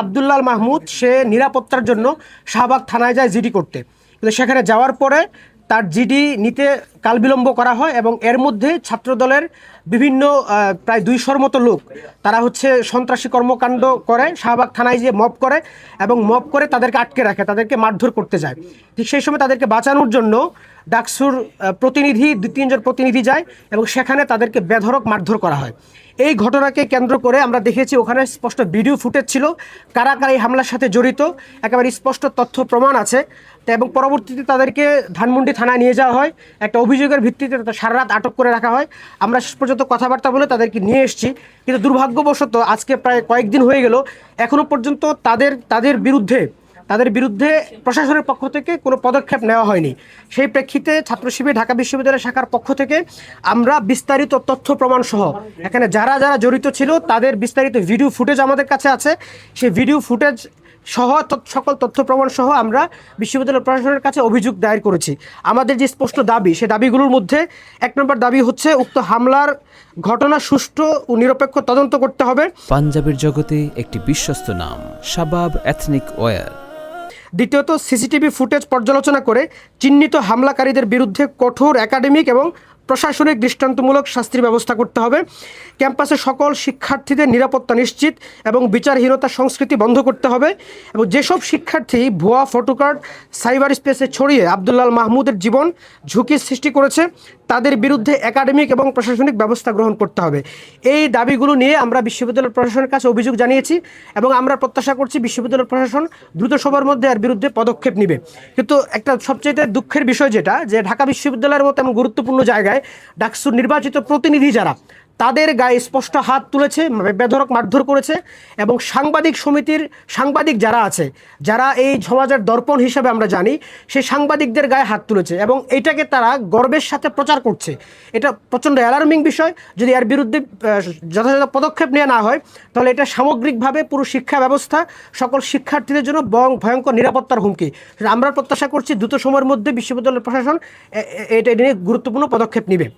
আব্দুল্লাহ মাহমুদ সে নিরাপত্তার জন্য শাহবাগ থানায় যায় জিডি করতে, কিন্তু সেখানে যাওয়ার পরে তার জিডি নিতে কালবিলম্ব করা হয় এবং এর মধ্যে ছাত্রদলের বিভিন্ন প্রায় 200-র মতো লোক তারা সন্ত্রাসী কর্মকাণ্ড করে, শাহবাগ থানায় গিয়ে মব করে এবং মব করে তাদেরকে আটকে রাখে, তাদেরকে মারধর করতে যায়। ঠিক সেই সময় তাদেরকে বাঁচানোর জন্য ডাকসুর প্রতিনিধি 2-3 জন প্রতিনিধি যায় এবং সেখানে তাদেরকে বেধড়ক মারধর করা হয়। এই ঘটনাকে কেন্দ্র করে আমরা দেখেছি ওখানে স্পষ্ট ভিডিও ফুটেজ ছিল, কারা কারা এই হামলার সাথে জড়িত একেবারে স্পষ্ট তথ্য প্রমাণ আছে। এবং পরবর্তীতে তাদেরকে ধানমন্ডি থানায় নিয়ে যাওয়া হয়, একটা অভিযোগের ভিত্তিতে সারা রাত আটক করে রাখা হয়। আমরা শেষ পর্যন্ত কথাবার্তা বলে তাদেরকে নিয়ে এসেছি, কিন্তু দুর্ভাগ্যবশত আজকে প্রায় কয়েকদিন হয়ে গেল এখনও পর্যন্ত তাদের বিরুদ্ধে প্রশাসনের পক্ষ থেকে কোনো পদক্ষেপ নেওয়া হয়নি। সেই প্রেক্ষিতে ছাত্র শিবির ঢাকা বিশ্ববিদ্যালয় শাখার পক্ষ থেকে আমরা বিস্তারিত তথ্য প্রমাণ সহ এখানে যারা যারা জড়িত ছিল তাদের বিস্তারিত ভিডিও ফুটেজ আমাদের কাছে আছে, সেই ভিডিও ফুটেজ সহ সকল তথ্য প্রমাণ সহ আমরা বিশ্ববিদ্যালয় প্রশাসনের কাছে অভিযোগ দায়ের করেছি। আমাদের যে স্পষ্ট দাবি, সেই দাবিগুলোর মধ্যে 1 নম্বর দাবি হচ্ছে উক্ত হামলার ঘটনা সুষ্ঠু ও নিরপেক্ষ তদন্ত করতে হবে। পাঞ্জাবের জগতে একটি বিশ্বস্ত নাম শাবাব এথনিক ওয়্যার। দ্বিতীয়ত, সিসিটিভি ফুটেজ পর্যালোচনা করে চিহ্নিত হামলাকারীদের বিরুদ্ধে কঠোর একাডেমিক এবং প্রশাসনিক দৃষ্টান্তমূলক শাস্তির ব্যবস্থা করতে হবে। ক্যাম্পাসে সকল শিক্ষার্থীদের নিরাপত্তা নিশ্চিত এবং বিচারহীনতা সংস্কৃতি বন্ধ করতে হবে। এবং যেসব শিক্ষার্থী ভুয়া ফটোকার্ড সাইবার স্পেসে ছড়িয়ে আব্দুল্লাহ মাহমুদের জীবন ঝুঁকির সৃষ্টি করেছে তাদের বিরুদ্ধে একাডেমিক এবং প্রশাসনিক ব্যবস্থা গ্রহণ করতে হবে। এই দাবিগুলো নিয়ে আমরা বিশ্ববিদ্যালয় প্রশাসনের কাছে অভিযোগ জানিয়েছি এবং আমরা প্রত্যাশা করছি বিশ্ববিদ্যালয় প্রশাসন দ্রুত সময়ের মধ্যে এর বিরুদ্ধে পদক্ষেপ নেবে। কিন্তু একটা সবচেয়ে দুঃখের বিষয় যেটা, যে ঢাকা বিশ্ববিদ্যালয়ের মতো এমন গুরুত্বপূর্ণ জায়গায় ডাকসুর নির্বাচিত প্রতিনিধি যারা, তাদের গায়ে স্পষ্ট হাত তুলেছে, বেধড়ক মারধর করেছে এবং সাংবাদিক সমিতির সাংবাদিক যারা আছে, যারা এই সমাজের দর্পণ হিসেবে আমরা জানি, সেই সাংবাদিকদের গায়ে হাত তুলেছে এবং এটাকে তারা গর্বের সাথে প্রচার করছে। এটা প্রচণ্ড অ্যালার্মিং বিষয়। যদি এর বিরুদ্ধে যথাযথ পদক্ষেপ নেওয়া না হয় তাহলে এটা সামগ্রিকভাবে পুরো শিক্ষা ব্যবস্থা, সকল শিক্ষার্থীদের জন্য ভয়ঙ্কর নিরাপত্তার হুমকি। আমরা প্রত্যাশা করছি দ্রুত সময়ের মধ্যে বিশ্ববিদ্যালয় প্রশাসন এটা নিয়ে গুরুত্বপূর্ণ পদক্ষেপ নেবে।